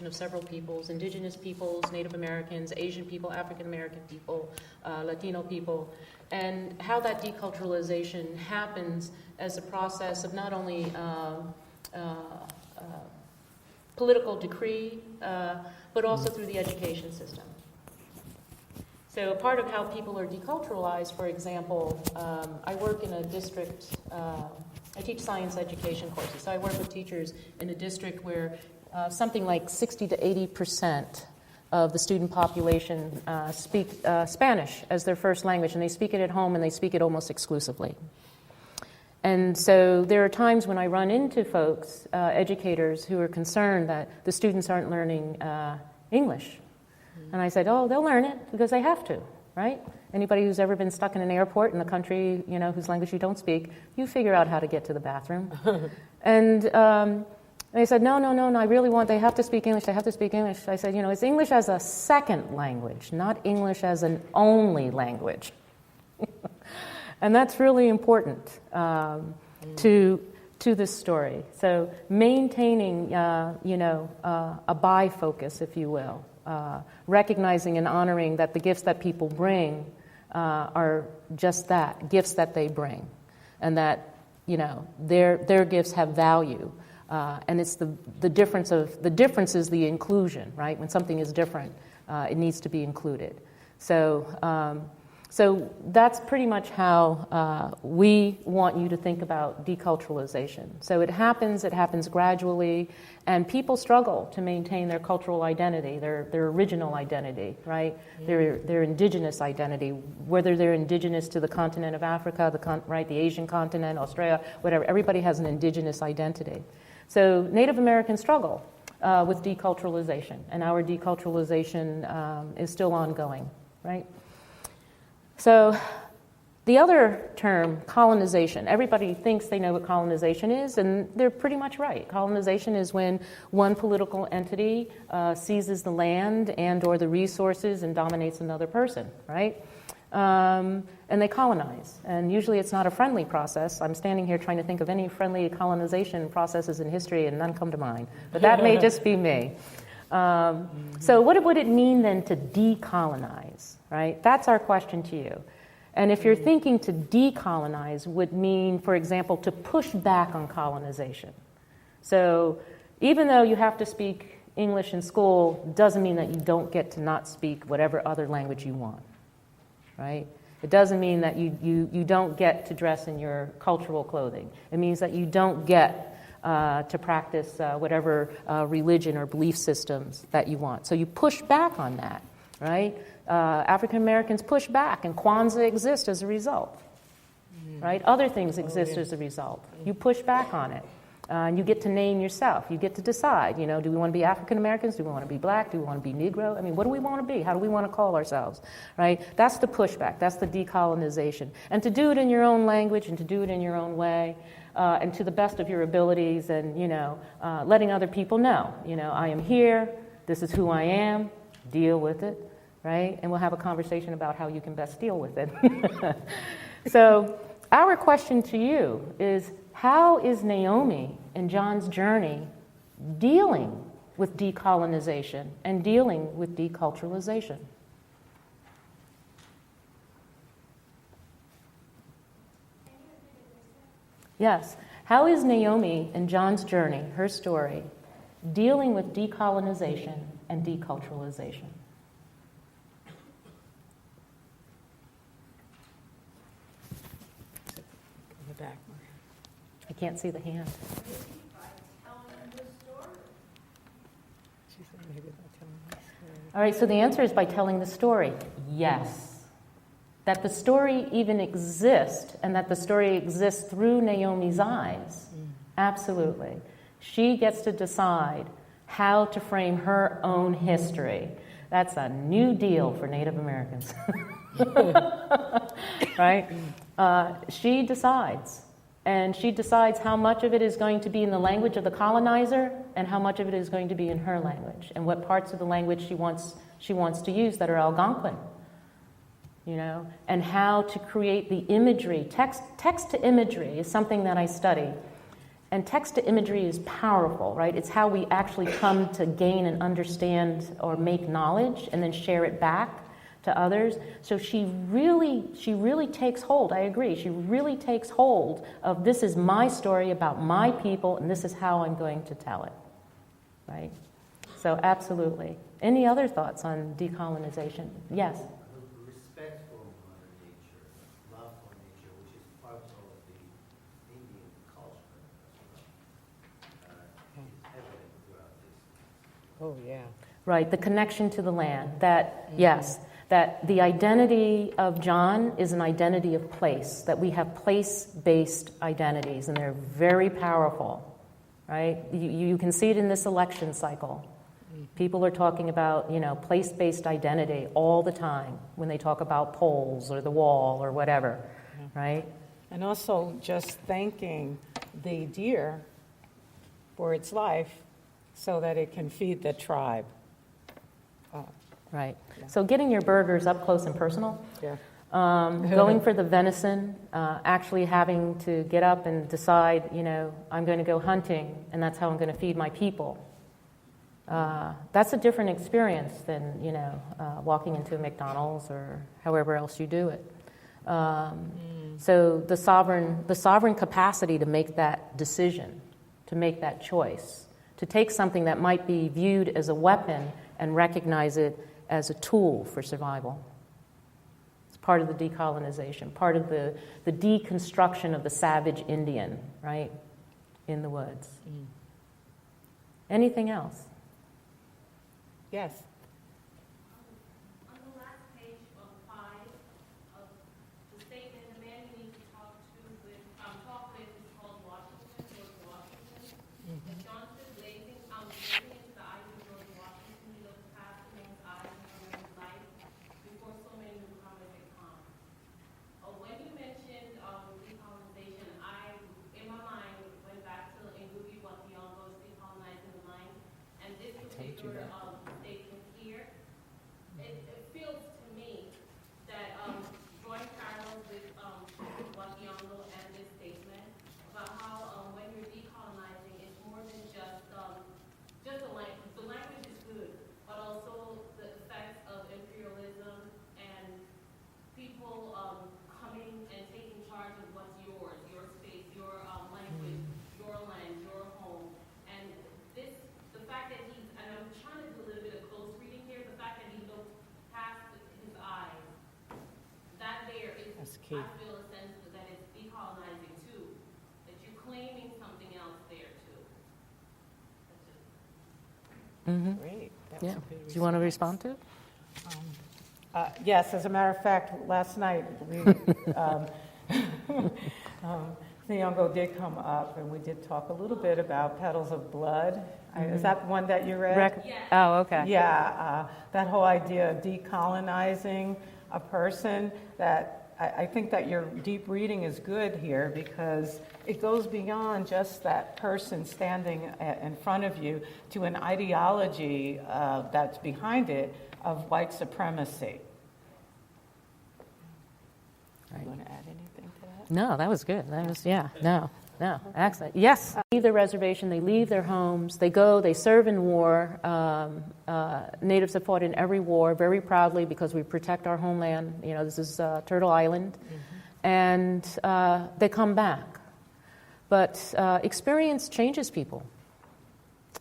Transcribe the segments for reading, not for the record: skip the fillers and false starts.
of several peoples, Indigenous peoples, Native Americans, Asian people, African American people, Latino people, and how that deculturalization happens as a process of not only political decree, but also through the education system. So part of how people are deculturalized, for example, I work in a district, I teach science education courses, so I work with teachers in a district where something like 60 to 80% of the student population speak Spanish as their first language, and they speak it at home and they speak it almost exclusively. And so there are times when I run into folks, educators, who are concerned that the students aren't learning English. And I said, oh, they'll learn it because they have to, right? Anybody who's ever been stuck in an airport in a country, you know, whose language you don't speak, you figure out how to get to the bathroom. And they said, no, I really want, they have to speak English, they have to speak English. I said, you know, it's English as a second language, not English as an only language. And that's really important to this story. So maintaining, a bi focus, if you will, recognizing and honoring that the gifts that people bring are just that, gifts that they bring, and that, you know, their gifts have value. And it's the difference is the inclusion, right? When something is different, it needs to be included. So that's pretty much how we want you to think about deculturalization. So it happens gradually, and people struggle to maintain their cultural identity, their original identity, right? Their indigenous identity, whether they're indigenous to the continent of Africa, the Asian continent, Australia, whatever. Everybody has an indigenous identity. So Native Americans struggle with deculturalization, and our deculturalization is still ongoing, right? So the other term, colonization, everybody thinks they know what colonization is, and they're pretty much right. Colonization is when one political entity seizes the land and or the resources and dominates another person, right? And they colonize. And usually it's not a friendly process. I'm standing here trying to think of any friendly colonization processes in history, and none come to mind. But that may just be me. So what would it mean then to decolonize, right? That's our question to you. And if you're thinking to decolonize would mean, for example, to push back on colonization. So even though you have to speak English in school, doesn't mean that you don't get to not speak whatever other language you want, right? It doesn't mean that you don't get to dress in your cultural clothing. It means that you don't get to practice whatever religion or belief systems that you want. So you push back on that, right? African Americans push back, and Kwanzaa exists as a result, right? Other things exist as a result. You push back on it, and you get to name yourself. You get to decide, you know, do we want to be African Americans? Do we want to be black? Do we want to be Negro? I mean, what do we want to be? How do we want to call ourselves, right? That's the pushback. That's the decolonization. And to do it in your own language and to do it in your own way, and to the best of your abilities, and, you know, letting other people know, you know, I am here, this is who I am, deal with it, right? And we'll have a conversation about how you can best deal with it. So our question to you is, how is Naomi and John's journey dealing with decolonization and dealing with deculturalization? Yes. How is Naomi and John's journey, her story, dealing with decolonization and deculturalization? I can't see the hand. All right, so the answer is by telling the story. Yes. That the story even exists, and that the story exists through Naomi's eyes. Absolutely. She gets to decide how to frame her own history. That's a new deal for Native Americans. Right? She decides. And she decides how much of it is going to be in the language of the colonizer and how much of it is going to be in her language, and what parts of the language she wants to use that are Algonquin. You know, and how to create the imagery. Text to imagery is something that I study. And text-to-imagery is powerful, right? It's how we actually come to gain and understand or make knowledge and then share it back to others. So she really takes hold. I agree. She really takes hold of, this is my story about my people, and this is how I'm going to tell it, right? So absolutely. Any other thoughts on decolonization? Yes? Respect for Mother Nature, love for nature, which is part of the Indian culture as well, is evident throughout this. Oh, yeah. Right, the connection to the land. That, yes, that the identity of John is an identity of place, that we have place-based identities, and they're very powerful, right? You can see it in this election cycle. People are talking about, place-based identity all the time when they talk about polls or the wall or whatever, right? And also just thanking the deer for its life so that it can feed the tribe. Right. So getting your burgers up close and personal, Yeah. going for the venison, actually having to get up and decide, I'm going to go hunting, and that's how I'm going to feed my people. That's a different experience than, walking into a McDonald's or however else you do it. So the sovereign capacity to make that decision, to make that choice, to take something that might be viewed as a weapon and recognize it as a tool for survival. It's part of the decolonization, part of the deconstruction of the savage Indian, right, in the woods. Anything else? Yes. On the last page of 5 of the statement, the man you need to talk with is called Washington, George Washington. And John said, gazing into the eyes of George Washington, he looked past the man's eyes and from his life before so many newcomers had come. When you mentioned decolonization, in my mind, went back to Ngugi wa Thiong'o's Decolonizing the Mind, and this particular statement here, it feels to me that drawing parallels with wa Thiong'o and this statement about how when you're decolonizing, it's more than just the language. The language is good, but also the effects of imperialism and people coming and taking charge of what's yours, your space, your language, your land, your home. And the fact that and I'm trying to do a little bit of close reading here, the fact that he looked past his eyes, that there is, That's key. I feel a sense that it's decolonizing too, that you're claiming something else there too. That's just Great. That's Yeah. a good Do you want to response. respond to it? Yes, as a matter of fact, last night Nyong'o did come up, and we did talk a little bit about Petals of Blood. Is that one that you read? Oh, okay. Yeah, that whole idea of decolonizing a person, that I think that your deep reading is good here because it goes beyond just that person standing in front of you to an ideology that's behind it of white supremacy. Right. You want to add anything to that? No, that was good. That was, no, excellent. Yes, leave their reservation, they leave their homes, they go, they serve in war. Natives have fought in every war very proudly because we protect our homeland. This is Turtle Island. And they come back. But experience changes people.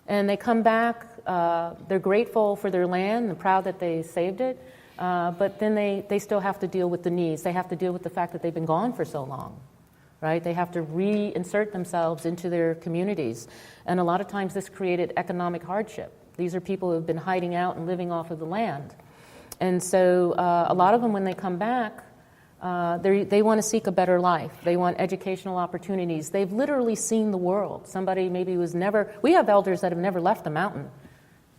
And they come back, they're grateful for their land, they're proud that they saved it. But then they still have to deal with the needs. They have to deal with the fact that they've been gone for so long, right? They have to reinsert themselves into their communities. And a lot of times this created economic hardship. These are people who have been hiding out and living off of the land. And so a lot of them, when they come back, they want to seek a better life. They want educational opportunities. They've literally seen the world. Somebody maybe was never... We have elders that have never left the mountain.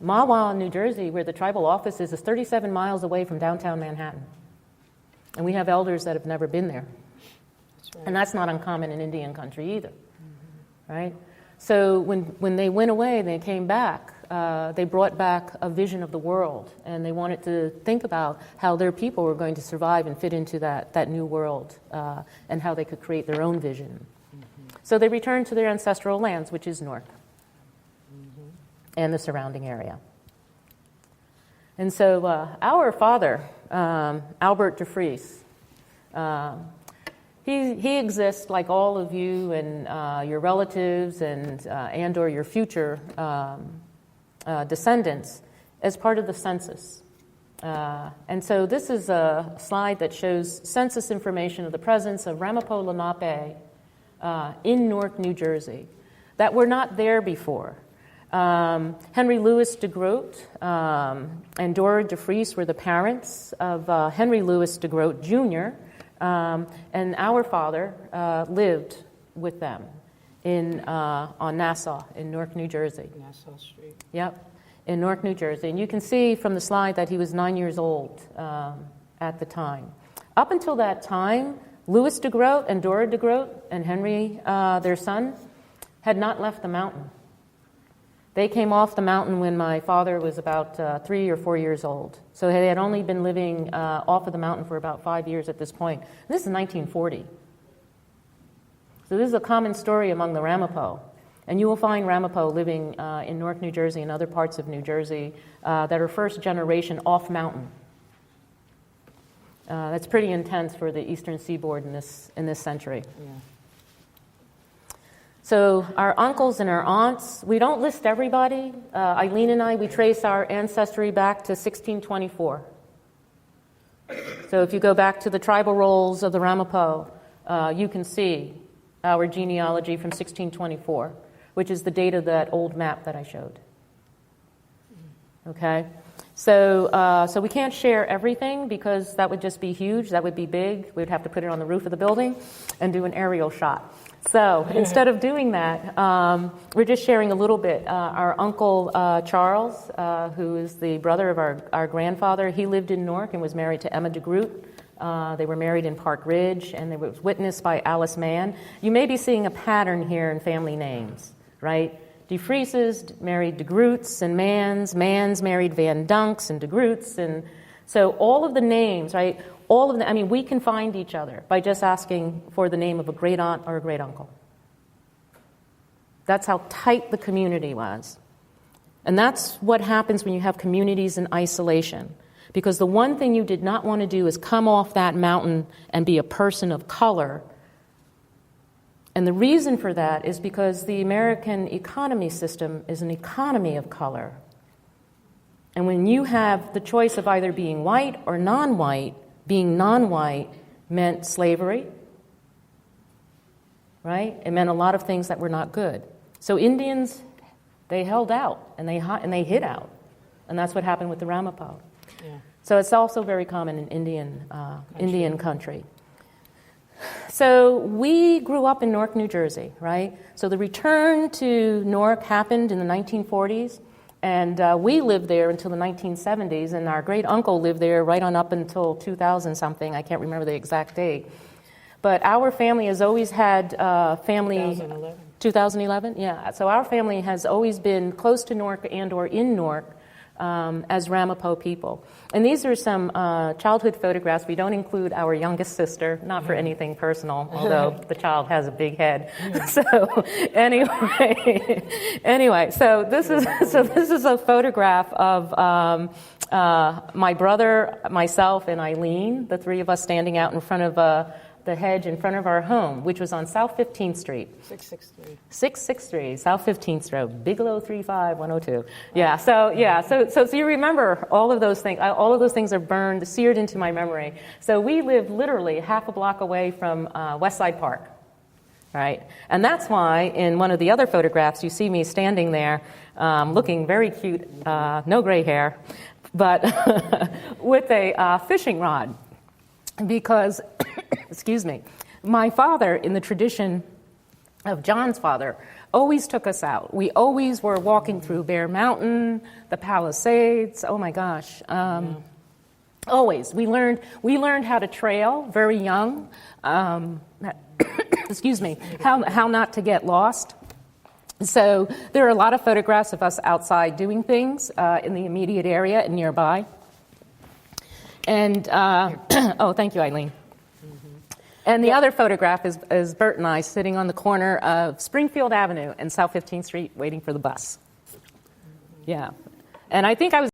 Mahwah, New Jersey, where the tribal office is 37 miles away from downtown Manhattan. And we have elders that have never been there. That's right. And that's not uncommon in Indian country either, right? So when they went away, they came back, they brought back a vision of the world, and they wanted to think about how their people were going to survive and fit into that new world, and how they could create their own vision. So they returned to their ancestral lands, which is Newark and the surrounding area. And so our father, Albert De Freece, he exists like all of you and your relatives and or your future descendants as part of the census. And so this is a slide that shows census information of the presence of Ramapough Lenape in Newark, New Jersey, that were not there before. Henry Louis de Groot and Dora De Freece were the parents of Henry Louis de Groot Jr., and our father lived with them on Nassau in Newark, New Jersey. Nassau Street. Yep, in Newark, New Jersey. And you can see from the slide that he was 9 years old at the time. Up until that time, Louis de Groot and Dora de Groot and Henry, their son, had not left the mountain. They came off the mountain when my father was about 3 or 4 years old. So they had only been living off of the mountain for about 5 years at this point. And this is 1940. So this is a common story among the Ramapough. And you will find Ramapough living in Newark, New Jersey and other parts of New Jersey that are first generation off mountain. That's pretty intense for the eastern seaboard in this century. Yeah. So our uncles and our aunts, we don't list everybody. Eileen and I, we trace our ancestry back to 1624. So if you go back to the tribal rolls of the Ramapough, you can see our genealogy from 1624, which is the date of that old map that I showed. Okay? So we can't share everything because that would just be huge. That would be big. We would have to put it on the roof of the building and do an aerial shot. So instead of doing that, we're just sharing a little bit. Our uncle Charles, who is the brother of our grandfather, he lived in Newark and was married to Emma de Groot. They were married in Park Ridge, and they were witnessed by Alice Mann. You may be seeing a pattern here in family names, right? De Freeces married de Groots and Manns married Van Dunks and de Groots, and so all of the names, right? All of them, I mean, we can find each other by just asking for the name of a great aunt or a great uncle. That's how tight the community was. And that's what happens when you have communities in isolation. Because the one thing you did not want to do is come off that mountain and be a person of color. And the reason for that is because the American economy system is an economy of color. And when you have the choice of either being white or non-white, being non-white meant slavery, right? It meant a lot of things that were not good. So Indians, they held out and they hid out, and that's what happened with the Ramapough. Yeah. So it's also very common in Indian country. So we grew up in Newark, New Jersey, right? So the return to Newark happened in the 1940s. And we lived there until the 1970s, and our great uncle lived there right on up until 2000-something. I can't remember the exact date. But our family has always had 2011? Yeah. So our family has always been close to Newark and or in Newark as Ramapough people. And these are some childhood photographs. We don't include our youngest sister, not for anything personal, although the child has a big head. So anyway, so this is a photograph of my brother, myself, and Eileen, the three of us standing out in front of the hedge in front of our home, which was on South 15th Street. 663, South 15th Street, Bigelow 35102. So you remember all of those things. All of those things are seared into my memory. So we lived literally half a block away from Westside Park, right? And that's why in one of the other photographs you see me standing there looking very cute, no gray hair, but with a fishing rod. Because, excuse me, my father, in the tradition of John's father, always took us out. We always were walking through Bear Mountain, the Palisades. Oh my gosh, always. We learned how to trail very young. Excuse me, how not to get lost. So there are a lot of photographs of us outside doing things in the immediate area and nearby. And, oh, thank you, Eileen. And the other photograph is Bert and I sitting on the corner of Springfield Avenue and South 15th Street waiting for the bus. Yeah. And I think I was